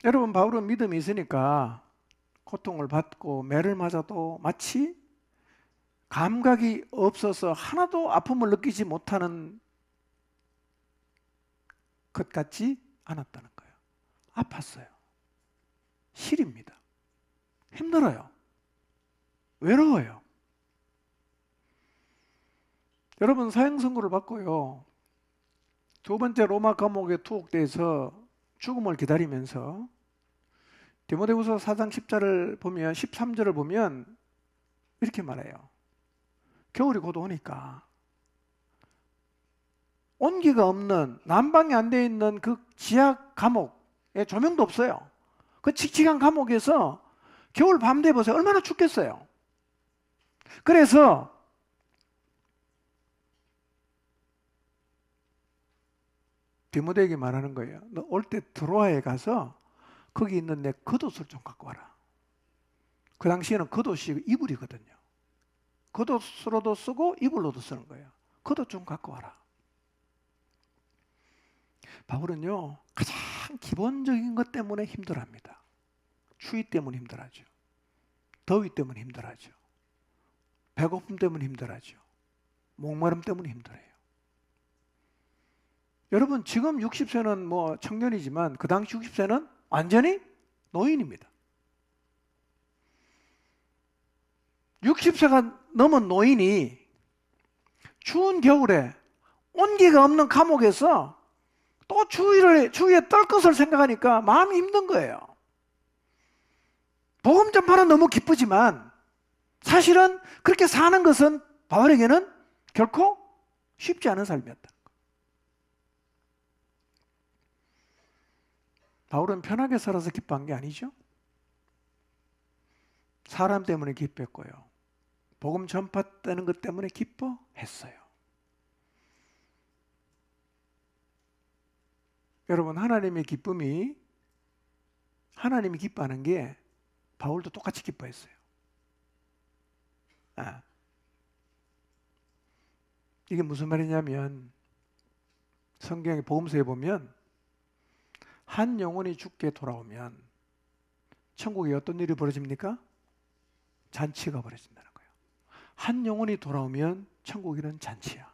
여러분, 바울은 믿음이 있으니까 고통을 받고 매를 맞아도 마치 감각이 없어서 하나도 아픔을 느끼지 못하는 것 같지 않았다는 거예요. 아팠어요. 시립니다. 힘들어요. 외로워요. 여러분, 사형 선고를 받고요, 두 번째 로마 감옥에 투옥돼서 죽음을 기다리면서 디모데후서 4장 10절을 보면, 13절을 보면 이렇게 말해요. 겨울이 곧 오니까 온기가 없는, 난방이 안 돼 있는 그 지하 감옥에 조명도 없어요. 그 칙칙한 감옥에서 겨울 밤 되보세요. 얼마나 춥겠어요. 그래서 디모데에게 말하는 거예요. 너 올 때 드로아에 가서 거기 있는 내 겉옷을 좀 갖고 와라. 그 당시에는 겉옷이 이불이거든요. 겉옷으로도 쓰고 이불로도 쓰는 거예요. 겉옷 좀 갖고 와라. 바울은요, 가장 기본적인 것 때문에 힘들어합니다. 추위 때문에 힘들어하죠. 더위 때문에 힘들어하죠. 배고픔 때문에 힘들어하죠. 목마름 때문에 힘들어요. 여러분, 지금 60세는 뭐 청년이지만 그 당시 60세는 완전히 노인입니다. 60세가 넘은 노인이 추운 겨울에 온기가 없는 감옥에서 또 추위에 떨 것을 생각하니까 마음이 힘든 거예요. 복음 전파는 너무 기쁘지만 사실은 그렇게 사는 것은 바울에게는 결코 쉽지 않은 삶이었다. 바울은 편하게 살아서 기뻐한 게 아니죠. 사람 때문에 기뻐했고요, 복음 전파되는 것 때문에 기뻐했어요. 여러분, 하나님이 기뻐하는 게 바울도 똑같이 기뻐했어요. 이게 무슨 말이냐면, 성경의 복음서에 보면 한 영혼이 죽게 돌아오면 천국에 어떤 일이 벌어집니까? 잔치가 벌어진다는 거예요. 한 영혼이 돌아오면 천국에는 잔치야.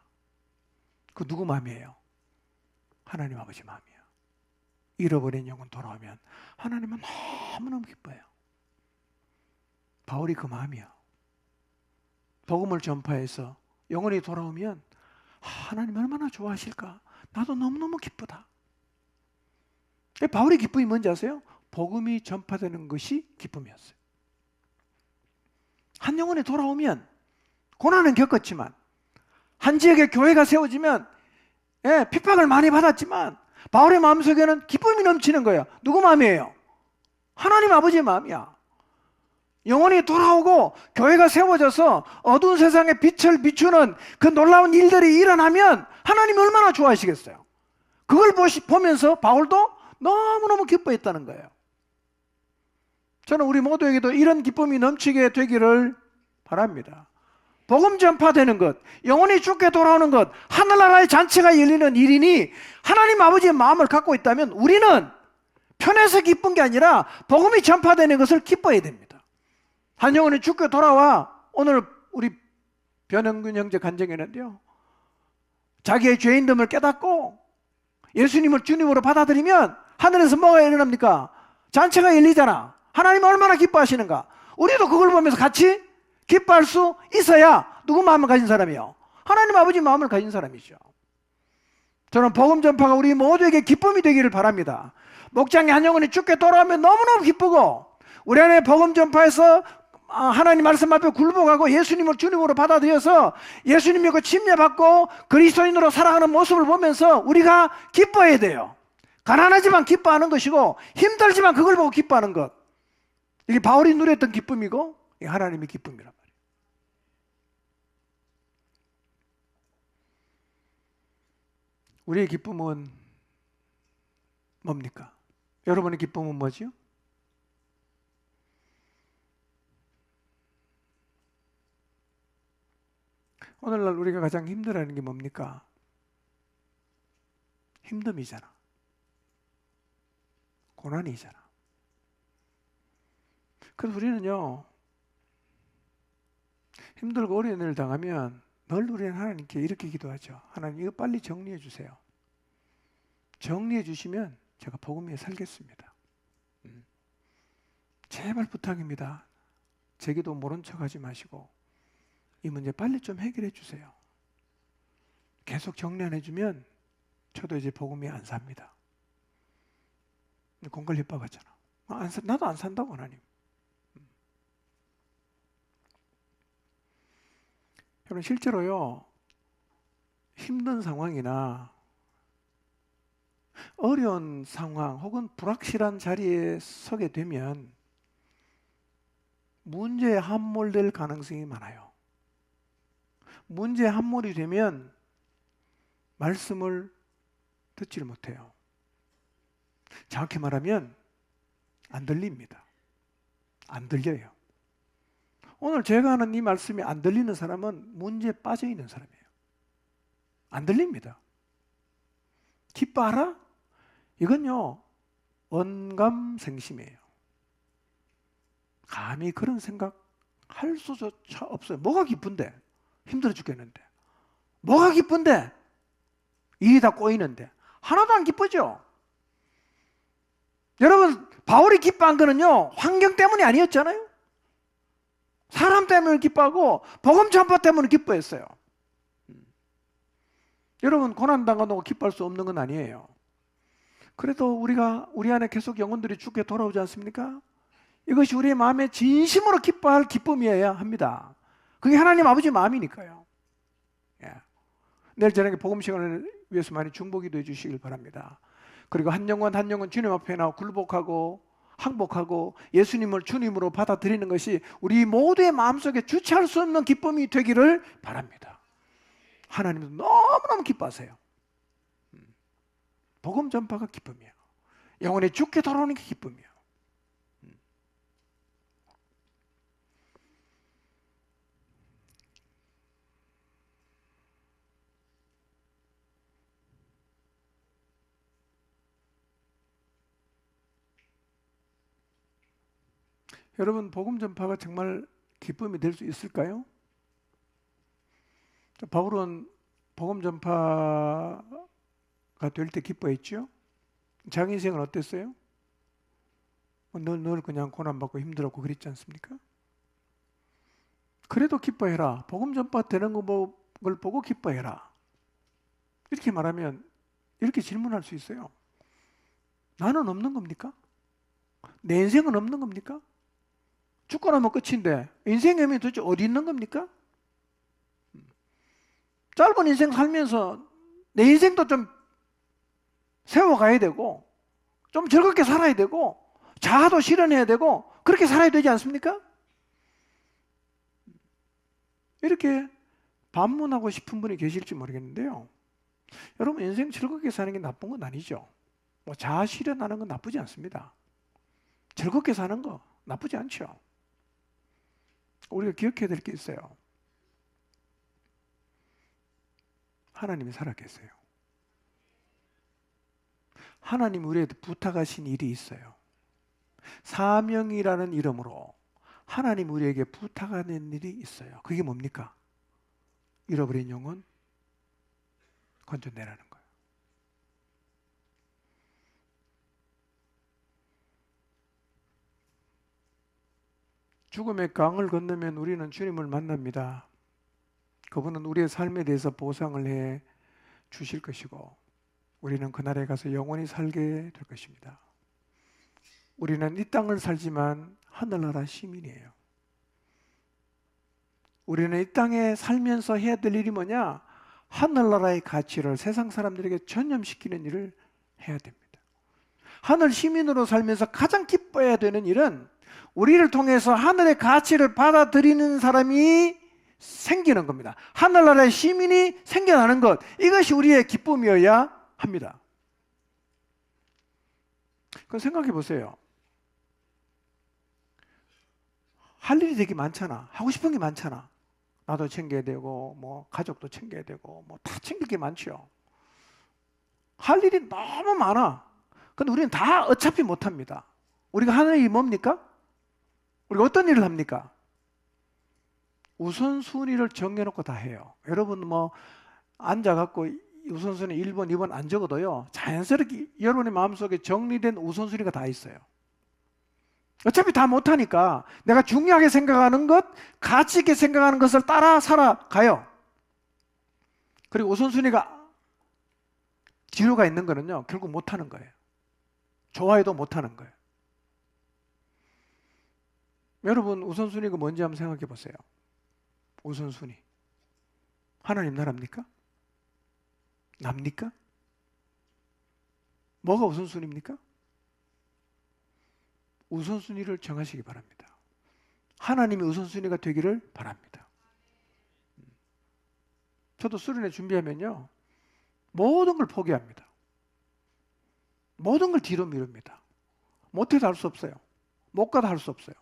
그 누구 마음이에요? 하나님 아버지 마음이에요. 잃어버린 영혼 돌아오면 하나님은 너무너무 기뻐요. 바울이 그 마음이야. 복음을 전파해서 영혼이 돌아오면 하나님 얼마나 좋아하실까? 나도 너무너무 기쁘다. 바울의 기쁨이 뭔지 아세요? 복음이 전파되는 것이 기쁨이었어요. 한 영혼이 돌아오면 고난은 겪었지만, 한 지역에 교회가 세워지면 핍박을 많이 받았지만 바울의 마음속에는 기쁨이 넘치는 거예요. 누구 마음이에요? 하나님 아버지의 마음이야. 영혼이 돌아오고 교회가 세워져서 어두운 세상에 빛을 비추는 그 놀라운 일들이 일어나면 하나님이 얼마나 좋아하시겠어요. 그걸 보면서 바울도 너무너무 기뻐했다는 거예요. 저는 우리 모두에게도 이런 기쁨이 넘치게 되기를 바랍니다. 복음 전파되는 것, 영혼이 죽게 돌아오는 것, 하늘나라의 잔치가 열리는 일이니 하나님 아버지의 마음을 갖고 있다면 우리는 편해서 기쁜 게 아니라 복음이 전파되는 것을 기뻐해야 됩니다. 한 영혼이 죽게 돌아와. 오늘 우리 변영균 형제 간증했는데요, 자기의 죄인됨을 깨닫고 예수님을 주님으로 받아들이면 하늘에서 뭐가 일어납니까? 잔치가 열리잖아. 하나님 얼마나 기뻐하시는가. 우리도 그걸 보면서 같이 기뻐할 수 있어야 누구 마음을 가진 사람이요? 하나님 아버지 마음을 가진 사람이죠. 저는 복음 전파가 우리 모두에게 기쁨이 되기를 바랍니다. 목장에 한 영혼이 죽게 돌아오면 너무너무 기쁘고, 우리 안에 복음 전파에서 하나님 말씀 앞에 굴복하고 예수님을 주님으로 받아들여서 예수님 믿고 침례받고 그리스도인으로 살아가는 모습을 보면서 우리가 기뻐해야 돼요. 가난하지만 기뻐하는 것이고 힘들지만 그걸 보고 기뻐하는 것, 이게 바울이 누렸던 기쁨이고 이게 하나님의 기쁨이란 말이에요. 우리의 기쁨은 뭡니까? 여러분의 기쁨은 뭐지요? 오늘날 우리가 가장 힘들어하는 게 뭡니까? 힘듦이잖아. 고난이잖아. 그래서 우리는요, 힘들고 어려운 일을 당하면 늘 우리는 하나님께 이렇게 기도하죠. 하나님, 이거 빨리 정리해 주세요. 정리해 주시면 제가 복음 위에 살겠습니다. 제발 부탁입니다. 제 기도 모른 척 하지 마시고 이 문제 빨리 좀 해결해 주세요. 계속 정리 안 해주면 저도 이제 복음이 안 삽니다. 공갈 협박하잖아. 나도 안 산다고 하나님. 여러분 실제로요, 힘든 상황이나 어려운 상황 혹은 불확실한 자리에 서게 되면 문제에 함몰될 가능성이 많아요. 문제에 함몰이 되면 말씀을 듣지를 못해요. 정확히 말하면 안 들립니다. 안 들려요. 오늘 제가 하는 이 말씀이 안 들리는 사람은 문제에 빠져 있는 사람이에요. 안 들립니다. 기뻐하라? 이건요, 언감생심이에요. 감히 그런 생각 할 수조차 없어요. 뭐가 기쁜데? 힘들어 죽겠는데. 뭐가 기쁜데? 일이 다 꼬이는데. 하나도 안 기쁘죠? 여러분, 바울이 기뻐한 거는요, 환경 때문이 아니었잖아요. 사람 때문에 기뻐하고 복음 전파 때문에 기뻐했어요. 여러분, 고난당한다고 기뻐할 수 없는 건 아니에요. 그래도 우리 안에 계속 영혼들이 죽게 돌아오지 않습니까? 이것이 우리의 마음에 진심으로 기뻐할 기쁨이어야 합니다. 그게 하나님 아버지 마음이니까요. 예. 내일 저녁에 복음 시간을 위해서 많이 중보기도해 주시길 바랍니다. 그리고 한 영혼 한 영혼 주님 앞에 나와 굴복하고 항복하고 예수님을 주님으로 받아들이는 것이 우리 모두의 마음속에 주체할 수 없는 기쁨이 되기를 바랍니다. 하나님도 너무너무 기뻐하세요. 복음 전파가 기쁨이에요. 영혼이 죽게 돌아오는 게 기쁨이에요. 여러분, 복음 전파가 정말 기쁨이 될 수 있을까요? 바울은 복음 전파가 될 때 기뻐했죠? 자기 인생은 어땠어요? 늘 그냥 고난받고 힘들었고 그랬지 않습니까? 그래도 기뻐해라. 복음 전파 되는 걸 보고 기뻐해라. 이렇게 말하면 이렇게 질문할 수 있어요. 나는 없는 겁니까? 내 인생은 없는 겁니까? 죽고 나면 끝인데 인생의 의미 도대체 어디 있는 겁니까? 짧은 인생 살면서 내 인생도 좀 세워가야 되고 좀 즐겁게 살아야 되고 자아도 실현해야 되고 그렇게 살아야 되지 않습니까? 이렇게 반문하고 싶은 분이 계실지 모르겠는데요. 여러분, 인생 즐겁게 사는 게 나쁜 건 아니죠. 뭐 자아 실현하는 건 나쁘지 않습니다. 즐겁게 사는 거 나쁘지 않죠. 우리가 기억해야 될 게 있어요. 하나님이 살아계세요. 하나님 우리에게 부탁하신 일이 있어요. 사명이라는 이름으로 하나님 우리에게 부탁하는 일이 있어요. 그게 뭡니까? 잃어버린 영혼 건져내라는 거예요. 죽음의 강을 건너면 우리는 주님을 만납니다. 그분은 우리의 삶에 대해서 보상을 해 주실 것이고 우리는 그날에 가서 영원히 살게 될 것입니다. 우리는 이 땅을 살지만 하늘나라 시민이에요. 우리는 이 땅에 살면서 해야 될 일이 뭐냐? 하늘나라의 가치를 세상 사람들에게 전염시키는 일을 해야 됩니다. 하늘 시민으로 살면서 가장 기뻐해야 되는 일은 우리를 통해서 하늘의 가치를 받아들이는 사람이 생기는 겁니다. 하늘나라의 시민이 생겨나는 것, 이것이 우리의 기쁨이어야 합니다. 그럼 생각해 보세요. 할 일이 되게 많잖아. 하고 싶은 게 많잖아. 나도 챙겨야 되고 뭐 가족도 챙겨야 되고 뭐 다 챙길 게 많죠. 할 일이 너무 많아. 근데 우리는 다 어차피 못합니다. 우리가 하는 일이 뭡니까? 우리가 어떤 일을 합니까? 우선순위를 정해놓고 다 해요. 여러분 뭐 앉아갖고 우선순위 1번, 2번 안 적어도요, 자연스럽게 여러분의 마음속에 정리된 우선순위가 다 있어요. 어차피 다 못하니까 내가 중요하게 생각하는 것, 가치 있게 생각하는 것을 따라 살아가요. 그리고 우선순위가 뒤로가 있는 거는요, 결국 못하는 거예요. 좋아해도 못하는 거예요. 여러분 우선순위가 뭔지 한번 생각해 보세요. 우선순위. 하나님 나라입니까? 납니까? 뭐가 우선순위입니까? 우선순위를 정하시기 바랍니다. 하나님이 우선순위가 되기를 바랍니다. 저도 수련회 준비하면요, 모든 걸 포기합니다. 모든 걸 뒤로 미룹니다. 못해도 할 수 없어요. 못 가도 할 수 없어요.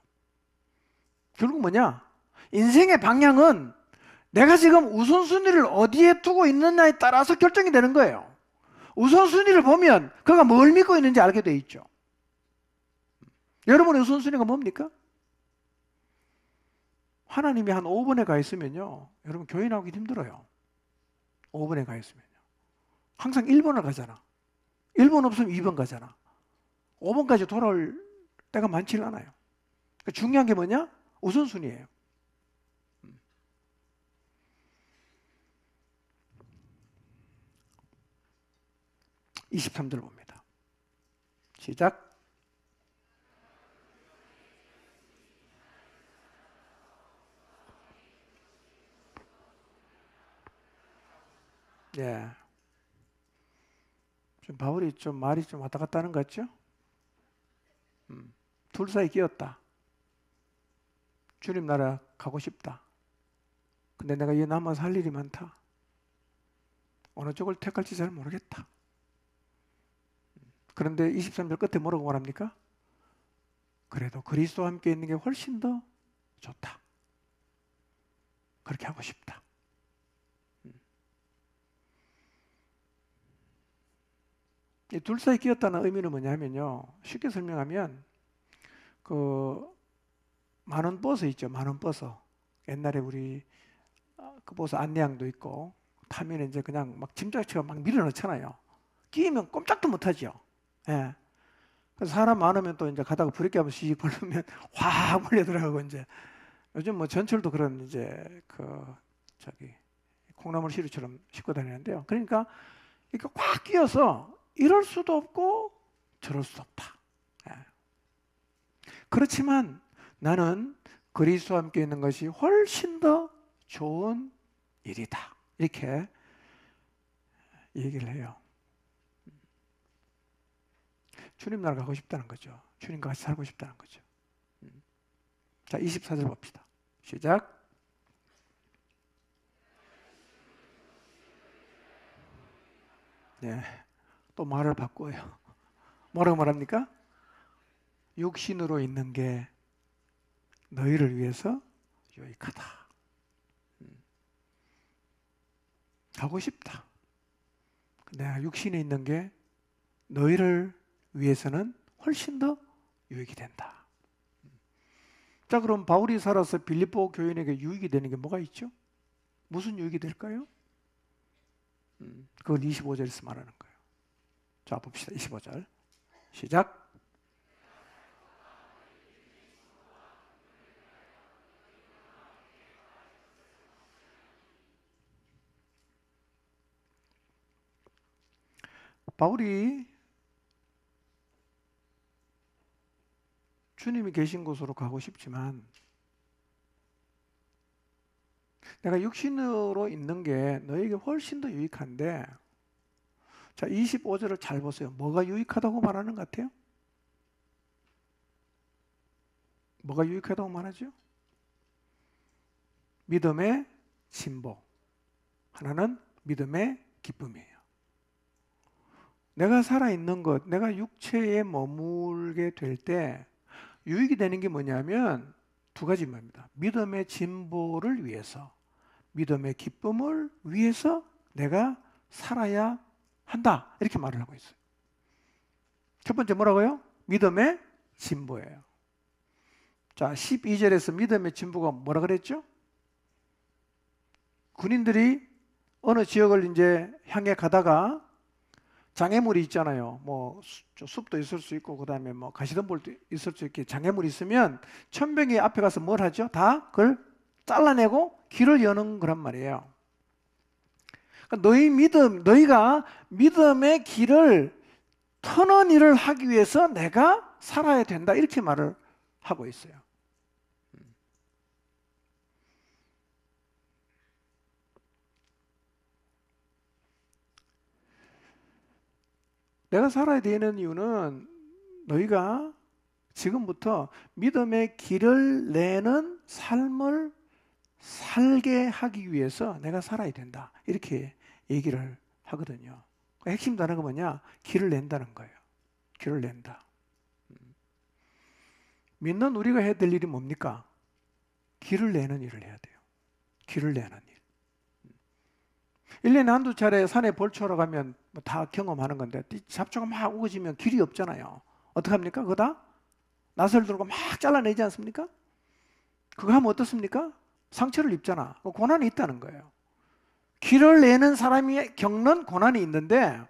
결국 뭐냐? 인생의 방향은 내가 지금 우선순위를 어디에 두고 있느냐에 따라서 결정이 되는 거예요. 우선순위를 보면 그가 뭘 믿고 있는지 알게 돼 있죠. 여러분의 우선순위가 뭡니까? 하나님이 한 5번에 가 있으면요, 여러분 교회 나오기 힘들어요. 5번에 가 있으면요. 항상 1번을 가잖아. 1번 없으면 2번 가잖아. 5번까지 돌아올 때가 많지는 않아요. 그러니까 중요한 게 뭐냐? 우선순위예요. 23절 봅니다. 시작. 예. 좀 바울이 좀 말이 좀 왔다 갔다 하는 것 같죠? 둘 사이 끼었다. 주님 나라 가고 싶다. 근데 내가 이 남아서 할 일이 많다. 어느 쪽을 택할지 잘 모르겠다. 그런데 23절 끝에 뭐라고 말합니까? 그래도 그리스도와 함께 있는 게 훨씬 더 좋다. 그렇게 하고 싶다. 이 둘 사이 끼었다는 의미는 뭐냐면요, 쉽게 설명하면 그 만원 버스 있죠. 만원 버스. 옛날에 우리 그 버스 안내양도 있고 타면 이제 그냥 막 짐작처럼 막 밀어넣잖아요. 끼면 꼼짝도 못하죠. 예. 그래서 사람 많으면 또 이제 가다가 브레이크 한번 씩 밟으면 확 몰려 들어가고, 이제 요즘 뭐 전철도 그런 이제 그 저기 콩나물 시루처럼 싣고 다니는데요. 그러니까 이렇게 꽉 끼어서 이럴 수도 없고 저럴 수도 없다. 예. 그렇지만 나는 그리스도와 함께 있는 것이 훨씬 더 좋은 일이다. 이렇게 얘기를 해요. 주님 나라 가고 싶다는 거죠. 주님과 같이 살고 싶다는 거죠. 자, 24절 봅시다. 시작. 네, 또 말을 바꿔요. 뭐라고 말합니까? 육신으로 있는 게 너희를 위해서 유익하다. 가고 싶다. 내가 육신에 있는 게 너희를 위해서는 훨씬 더 유익이 된다. 자, 그럼 바울이 살아서 빌립보 교인에게 유익이 되는 게 뭐가 있죠? 무슨 유익이 될까요? 그걸 25절에서 말하는 거예요. 자, 봅시다. 25절 시작. 바울이 주님이 계신 곳으로 가고 싶지만 내가 육신으로 있는 게 너에게 훨씬 더 유익한데, 자, 25절을 잘 보세요. 뭐가 유익하다고 말하는 것 같아요? 뭐가 유익하다고 말하죠? 믿음의 진보, 하나는 믿음의 기쁨이에요. 내가 살아있는 것, 내가 육체에 머물게 될 때 유익이 되는 게 뭐냐면 두 가지입니다. 믿음의 진보를 위해서, 믿음의 기쁨을 위해서 내가 살아야 한다. 이렇게 말을 하고 있어요. 첫 번째 뭐라고요? 믿음의 진보예요. 자, 12절에서 믿음의 진보가 뭐라 그랬죠? 군인들이 어느 지역을 이제 향해 가다가 장애물이 있잖아요. 뭐 숲도 있을 수 있고 그다음에 뭐 가시덤불도 있을 수 있게 장애물이 있으면 천병이 앞에 가서 뭘 하죠? 다 그걸 잘라내고 길을 여는 거란 말이에요. 그러니까 너희가 믿음의 길을 터는 일을 하기 위해서 내가 살아야 된다 이렇게 말을 하고 있어요. 내가 살아야 되는 이유는 너희가 지금부터 믿음의 길을 내는 삶을 살게 하기 위해서 내가 살아야 된다. 이렇게 얘기를 하거든요. 핵심 단어가 뭐냐? 길을 낸다는 거예요. 길을 낸다. 믿는 우리가 해야 될 일이 뭡니까? 길을 내는 일을 해야 돼요. 길을 내는 일. 1년에 한두 차례 산에 벌초하러 가면 다 경험하는 건데 잡초가 막 우거지면 길이 없잖아요. 어떡합니까? 그거 다 낫을 들고 막 잘라내지 않습니까? 그거 하면 어떻습니까? 상처를 입잖아. 고난이 있다는 거예요. 길을 내는 사람이 겪는 고난이 있는데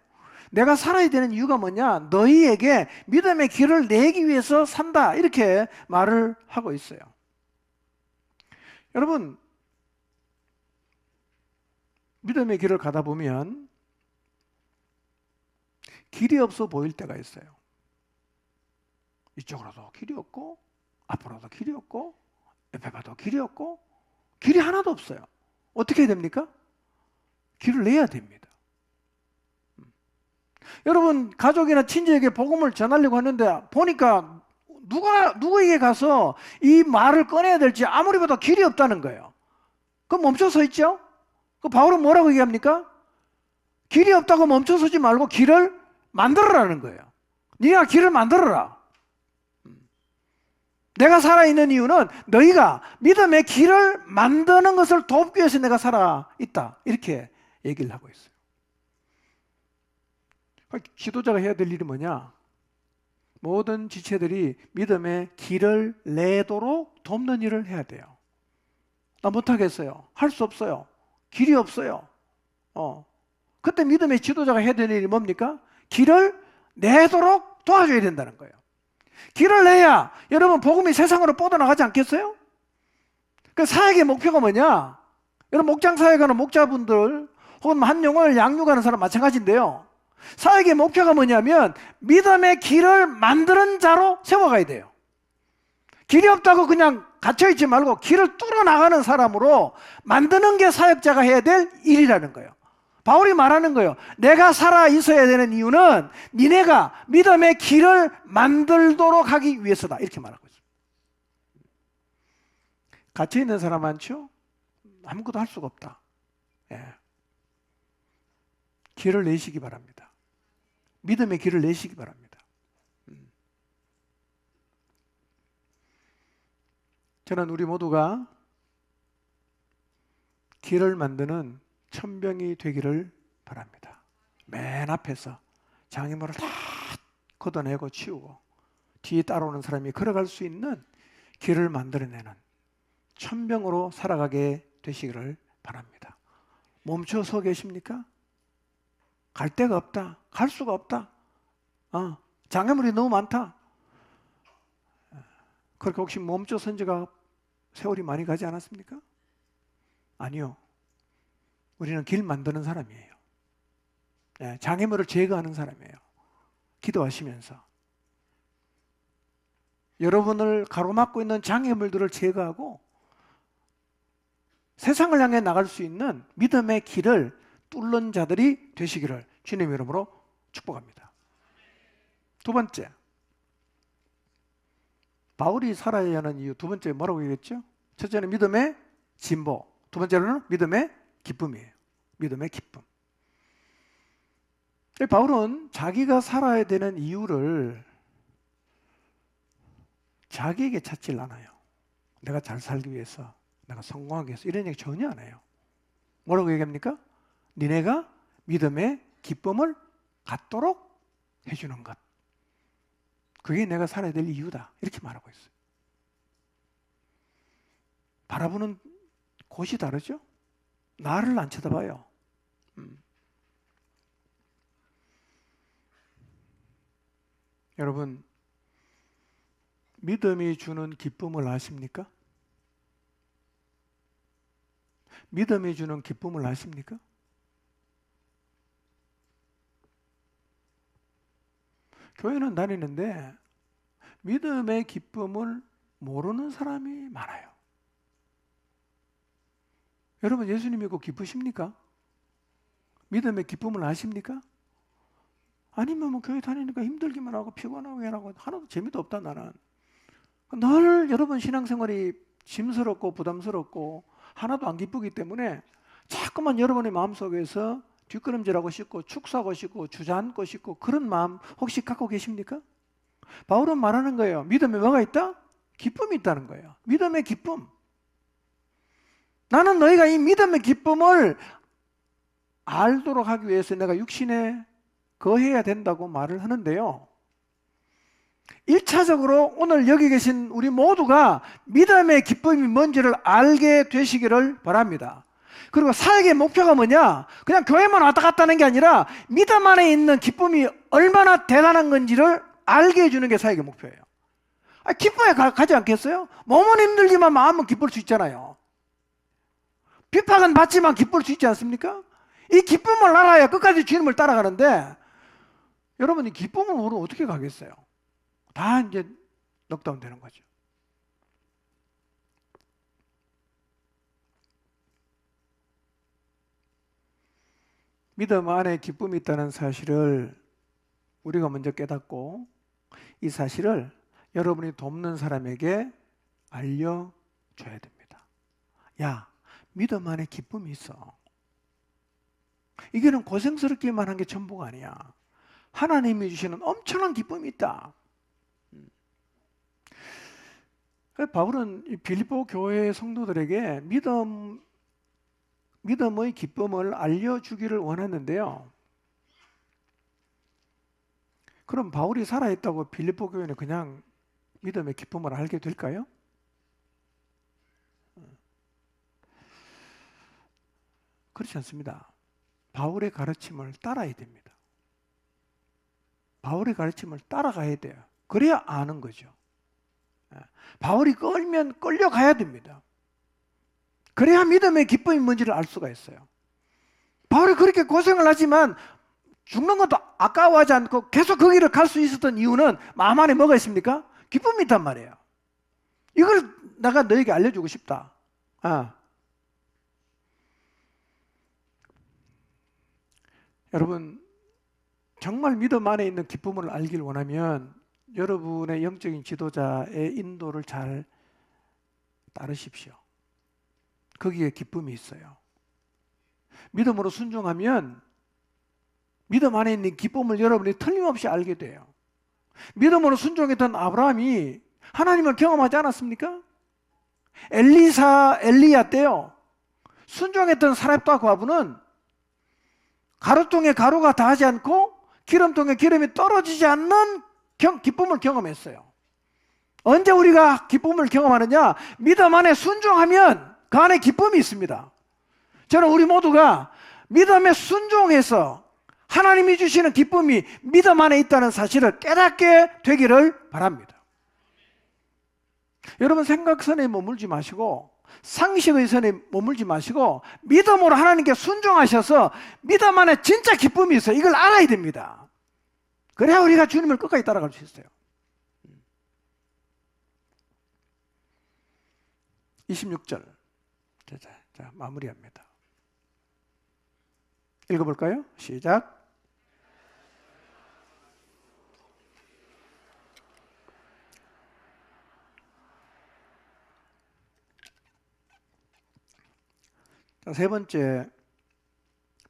내가 살아야 되는 이유가 뭐냐? 너희에게 믿음의 길을 내기 위해서 산다. 이렇게 말을 하고 있어요. 여러분, 믿음의 길을 가다 보면 길이 없어 보일 때가 있어요. 이쪽으로도 길이 없고 앞으로도 길이 없고 옆에 봐도 길이 없고 길이 하나도 없어요. 어떻게 해야 됩니까? 길을 내야 됩니다. 여러분, 가족이나 친지에게 복음을 전하려고 하는데 보니까 누구에게 가서 이 말을 꺼내야 될지 아무리 봐도 길이 없다는 거예요. 그럼 멈춰서 있죠? 그 바울은 뭐라고 얘기합니까? 길이 없다고 멈춰서지 말고 길을 만들어라는 거예요. 네가 길을 만들어라. 내가 살아있는 이유는 너희가 믿음의 길을 만드는 것을 돕기 위해서 내가 살아있다. 이렇게 얘기를 하고 있어요. 지도자가 해야 될 일이 뭐냐? 모든 지체들이 믿음의 길을 내도록 돕는 일을 해야 돼요. 나 못하겠어요. 할 수 없어요. 길이 없어요. 그때 믿음의 지도자가 해야 되는 일이 뭡니까? 길을 내도록 도와줘야 된다는 거예요. 길을 내야 여러분 복음이 세상으로 뻗어나가지 않겠어요? 그 사역의 목표가 뭐냐? 여러분 목장 사역하는 목자분들 혹은 한 영혼을 양육하는 사람 마찬가지인데요. 사역의 목표가 뭐냐면 믿음의 길을 만드는 자로 세워가야 돼요. 길이 없다고 그냥 갇혀있지 말고 길을 뚫어나가는 사람으로 만드는 게 사역자가 해야 될 일이라는 거예요. 바울이 말하는 거예요. 내가 살아 있어야 되는 이유는 니네가 믿음의 길을 만들도록 하기 위해서다. 이렇게 말하고 있습니다. 갇혀있는 사람 많죠? 아무것도 할 수가 없다. 예. 길을 내시기 바랍니다. 믿음의 길을 내시기 바랍니다. 저는 우리 모두가 길을 만드는 천병이 되기를 바랍니다. 맨 앞에서 장애물을 다 걷어내고 치우고 뒤에 따라오는 사람이 걸어갈 수 있는 길을 만들어내는 천병으로 살아가게 되시기를 바랍니다. 멈춰 서 계십니까? 갈 데가 없다. 갈 수가 없다. 장애물이 너무 많다. 그렇게 혹시 멈춰 선 지가 세월이 많이 가지 않았습니까? 아니요. 우리는 길 만드는 사람이에요. 장애물을 제거하는 사람이에요. 기도하시면서 여러분을 가로막고 있는 장애물들을 제거하고 세상을 향해 나갈 수 있는 믿음의 길을 뚫는 자들이 되시기를 주님의 이름으로 축복합니다. 두 번째, 바울이 살아야 하는 이유 두 번째 뭐라고 얘기했죠? 첫째는 믿음의 진보, 두 번째로는 믿음의 기쁨이에요. 믿음의 기쁨. 바울은 자기가 살아야 되는 이유를 자기에게 찾질 않아요. 내가 잘 살기 위해서, 내가 성공하기 위해서 이런 얘기 전혀 안 해요. 뭐라고 얘기합니까? 니네가 믿음의 기쁨을 갖도록 해주는 것. 그게 내가 살아야 될 이유다. 이렇게 말하고 있어요. 바라보는 곳이 다르죠? 나를 안 쳐다봐요. 여러분, 믿음이 주는 기쁨을 아십니까? 믿음이 주는 기쁨을 아십니까? 교회는 다니는데 믿음의 기쁨을 모르는 사람이 많아요. 여러분, 예수님 믿고 기쁘십니까? 믿음의 기쁨을 아십니까? 아니면 뭐 교회 다니니까 힘들기만 하고 피곤하고 하고 하나도 재미도 없다 나는. 늘 여러분 신앙생활이 짐스럽고 부담스럽고 하나도 안 기쁘기 때문에 자꾸만 여러분의 마음속에서 뒷걸음질하고 싶고 축사하고 싶고 주저앉고 싶고 그런 마음 혹시 갖고 계십니까? 바울은 말하는 거예요. 믿음에 뭐가 있다? 기쁨이 있다는 거예요. 믿음의 기쁨. 나는 너희가 이 믿음의 기쁨을 알도록 하기 위해서 내가 육신에 거해야 된다고 말을 하는데요. 1차적으로 오늘 여기 계신 우리 모두가 믿음의 기쁨이 뭔지를 알게 되시기를 바랍니다. 그리고 사역의 목표가 뭐냐? 그냥 교회만 왔다 갔다 하는 게 아니라 믿음 안에 있는 기쁨이 얼마나 대단한 건지를 알게 해주는 게 사역의 목표예요. 기쁨에 가지 않겠어요? 몸은 힘들지만 마음은 기쁠 수 있잖아요. 비판은 받지만 기쁠 수 있지 않습니까? 이 기쁨을 알아야 끝까지 주님을 따라가는데 여러분 이 기쁨을 모르면 어떻게 가겠어요? 다 이제 넉다운 되는 거죠. 믿음 안에 기쁨이 있다는 사실을 우리가 먼저 깨닫고 이 사실을 여러분이 돕는 사람에게 알려줘야 됩니다. 야, 믿음 안에 기쁨이 있어. 이게는 고생스럽기만 한 게 전부가 아니야. 하나님이 주시는 엄청난 기쁨이 있다. 바울은 빌립보 교회 성도들에게 믿음의 기쁨을 알려주기를 원했는데요. 그럼 바울이 살아있다고 빌립보 교회는 그냥 믿음의 기쁨을 알게 될까요? 그렇지 않습니다. 바울의 가르침을 따라야 됩니다. 바울의 가르침을 따라가야 돼요. 그래야 아는 거죠. 바울이 끌면 끌려가야 됩니다. 그래야 믿음의 기쁨이 뭔지를 알 수가 있어요. 바울이 그렇게 고생을 하지만 죽는 것도 아까워하지 않고 계속 그 길을 갈 수 있었던 이유는 마음 안에 뭐가 있습니까? 기쁨이 있단 말이에요. 이걸 내가 너에게 알려주고 싶다. 여러분, 정말 믿음 안에 있는 기쁨을 알길 원하면 여러분의 영적인 지도자의 인도를 잘 따르십시오. 거기에 기쁨이 있어요. 믿음으로 순종하면 믿음 안에 있는 기쁨을 여러분이 틀림없이 알게 돼요. 믿음으로 순종했던 아브라함이 하나님을 경험하지 않았습니까? 엘리야 때요. 순종했던 사렙과 과부는 가루통에 가루가 닿지 않고 기름통에 기름이 떨어지지 않는 기쁨을 경험했어요. 언제 우리가 기쁨을 경험하느냐? 믿음 안에 순종하면 그 안에 기쁨이 있습니다. 저는 우리 모두가 믿음에 순종해서 하나님이 주시는 기쁨이 믿음 안에 있다는 사실을 깨닫게 되기를 바랍니다. 여러분 생각선에 머물지 마시고 상식의 선에 머물지 마시고 믿음으로 하나님께 순종하셔서 믿음 안에 진짜 기쁨이 있어요. 이걸 알아야 됩니다. 그래야 우리가 주님을 끝까지 따라갈 수 있어요. 26절 자, 마무리합니다. 읽어볼까요? 시작. 자, 세 번째,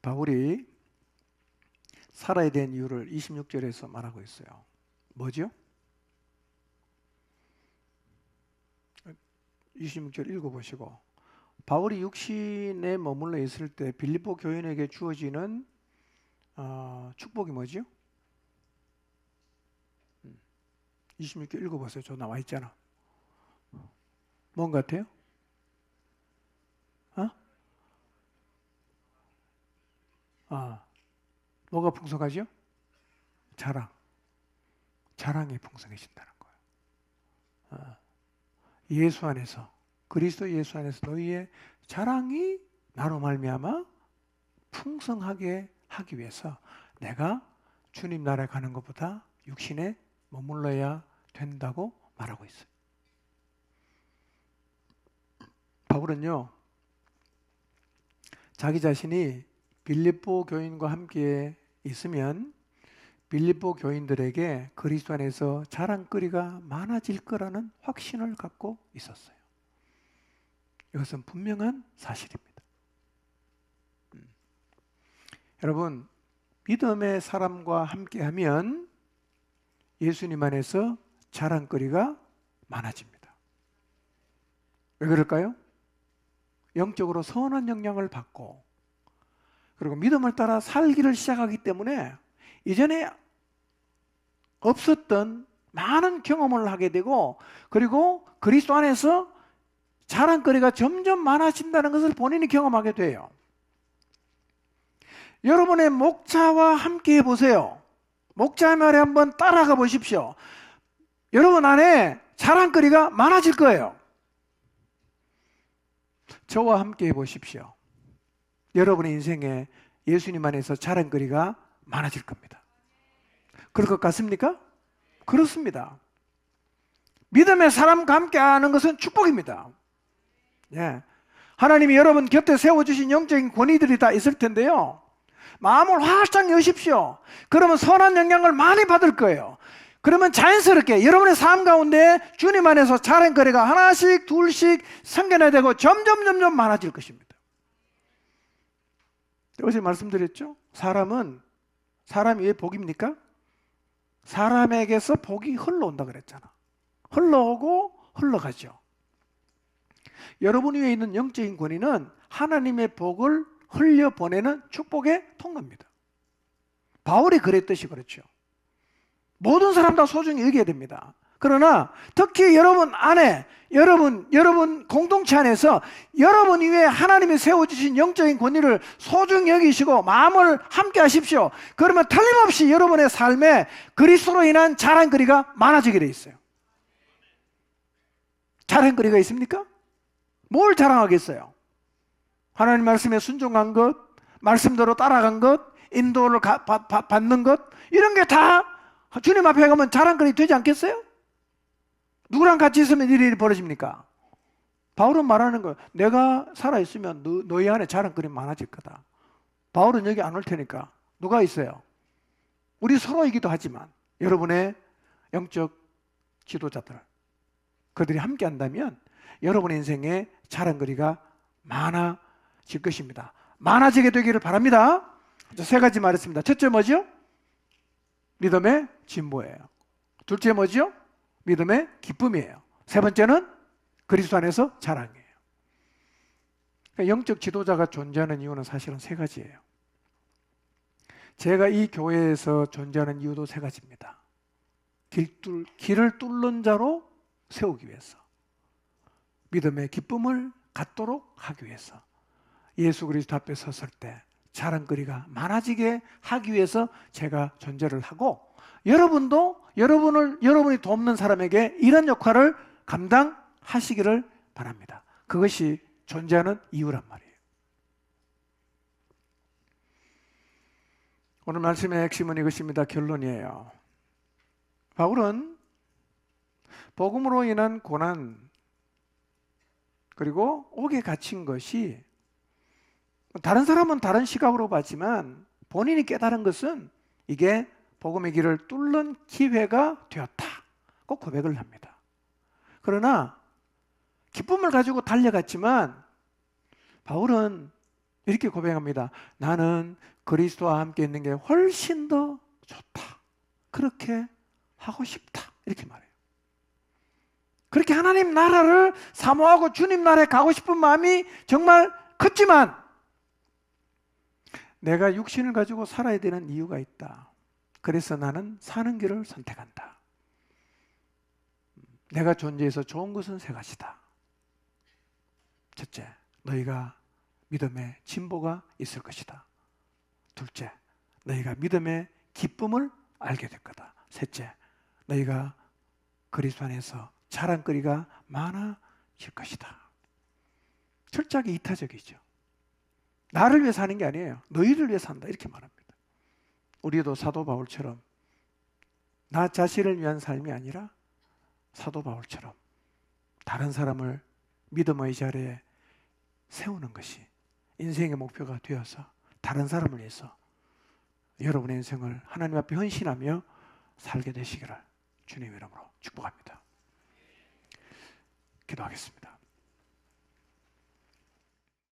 바울이 살아야 된 이유를 26절에서 말하고 있어요. 뭐죠? 26절 읽어보시고, 바울이 육신에 머물러 있을 때 빌립보 교인에게 주어지는 축복이 뭐죠? 26절 읽어보세요. 저 나와 있잖아. 뭔 같아요? 뭐가 풍성하죠? 자랑이 풍성해진다는 거예요. 예수 안에서, 그리스도 예수 안에서 너희의 자랑이 나로 말미암아 풍성하게 하기 위해서 내가 주님 나라에 가는 것보다 육신에 머물러야 된다고 말하고 있어요. 바울은요, 자기 자신이 빌립보 교인과 함께 있으면 빌립보 교인들에게 그리스도 안에서 자랑거리가 많아질 거라는 확신을 갖고 있었어요. 이것은 분명한 사실입니다. 여러분, 믿음의 사람과 함께하면 예수님 안에서 자랑거리가 많아집니다. 왜 그럴까요? 영적으로 선한 영향을 받고, 그리고 믿음을 따라 살기를 시작하기 때문에 이전에 없었던 많은 경험을 하게 되고, 그리고 그리스도 안에서 자랑거리가 점점 많아진다는 것을 본인이 경험하게 돼요. 여러분의 목자와 함께 해보세요. 목자의 말에 한번 따라가 보십시오. 여러분 안에 자랑거리가 많아질 거예요. 저와 함께 해보십시오. 여러분의 인생에 예수님 안에서 자랑거리가 많아질 겁니다. 그럴 것 같습니까? 그렇습니다. 믿음의 사람과 함께하는 것은 축복입니다. 예. 하나님이 여러분 곁에 세워주신 영적인 권위들이 다 있을 텐데요, 마음을 활짝 여십시오. 그러면 선한 영향을 많이 받을 거예요. 그러면 자연스럽게 여러분의 삶 가운데 주님 안에서 자랑거리가 하나씩 둘씩 생겨나되고 점점 많아질 것입니다. 어제 말씀드렸죠? 사람이 왜 복입니까? 사람에게서 복이 흘러온다 그랬잖아. 흘러오고 흘러가죠. 여러분 위에 있는 영적인 권위는 하나님의 복을 흘려보내는 축복의 통로입니다. 바울이 그랬듯이 그렇죠. 모든 사람 다 소중히 여겨야 됩니다. 그러나 특히 여러분 안에, 여러분 공동체 안에서 여러분 위에 하나님이 세워주신 영적인 권위를 소중히 여기시고 마음을 함께 하십시오. 그러면 틀림없이 여러분의 삶에 그리스도로 인한 자랑거리가 많아지게 돼 있어요. 자랑거리가 있습니까? 뭘 자랑하겠어요? 하나님 말씀에 순종한 것, 말씀대로 따라간 것, 인도를 받는 것, 이런 게 다 주님 앞에 가면 자랑거리 되지 않겠어요? 누구랑 같이 있으면 일이 벌어집니까? 바울은 말하는 거예요. 내가 살아있으면 너희 안에 자랑거리 많아질 거다. 바울은 여기 안 올 테니까 누가 있어요? 우리 서로이기도 하지만 여러분의 영적 지도자들, 그들이 함께 한다면 여러분의 인생에 자랑거리가 많아질 것입니다. 많아지게 되기를 바랍니다. 세 가지 말했습니다. 첫째 뭐죠? 믿음의 진보예요. 둘째 뭐죠? 믿음의 기쁨이에요. 세 번째는 그리스도 안에서 자랑이에요. 그러니까 영적 지도자가 존재하는 이유는 사실은 세 가지예요. 제가 이 교회에서 존재하는 이유도 세 가지입니다. 길을 뚫는 자로 세우기 위해서, 믿음의 기쁨을 갖도록 하기 위해서, 예수 그리스도 앞에 섰을 때 자랑거리가 많아지게 하기 위해서 제가 존재를 하고, 여러분이 돕는 사람에게 이런 역할을 감당하시기를 바랍니다. 그것이 존재하는 이유란 말이에요. 오늘 말씀의 핵심은 이것입니다. 결론이에요. 바울은 복음으로 인한 고난, 그리고 옥에 갇힌 것이 다른 사람은 다른 시각으로 봤지만 본인이 깨달은 것은 이게 복음의 길을 뚫는 기회가 되었다고 고백을 합니다. 그러나 기쁨을 가지고 달려갔지만 바울은 이렇게 고백합니다. 나는 그리스도와 함께 있는 게 훨씬 더 좋다. 그렇게 하고 싶다. 이렇게 말해요. 그렇게 하나님 나라를 사모하고 주님 나라에 가고 싶은 마음이 정말 컸지만 내가 육신을 가지고 살아야 되는 이유가 있다. 그래서 나는 사는 길을 선택한다. 내가 존재해서 좋은 것은 세 가지다. 첫째, 너희가 믿음의 진보가 있을 것이다. 둘째, 너희가 믿음의 기쁨을 알게 될 거다. 셋째, 너희가 그리스도 안에서 자랑거리가 많아질 것이다. 철저하게 이타적이죠. 나를 위해 사는 게 아니에요. 너희를 위해 산다 이렇게 말합니다. 우리도 사도 바울처럼 나 자신을 위한 삶이 아니라 사도 바울처럼 다른 사람을 믿음의 자리에 세우는 것이 인생의 목표가 되어서 다른 사람을 위해서 여러분의 인생을 하나님 앞에 헌신하며 살게 되시기를 주님의 이름으로 축복합니다. 기도하겠습니다.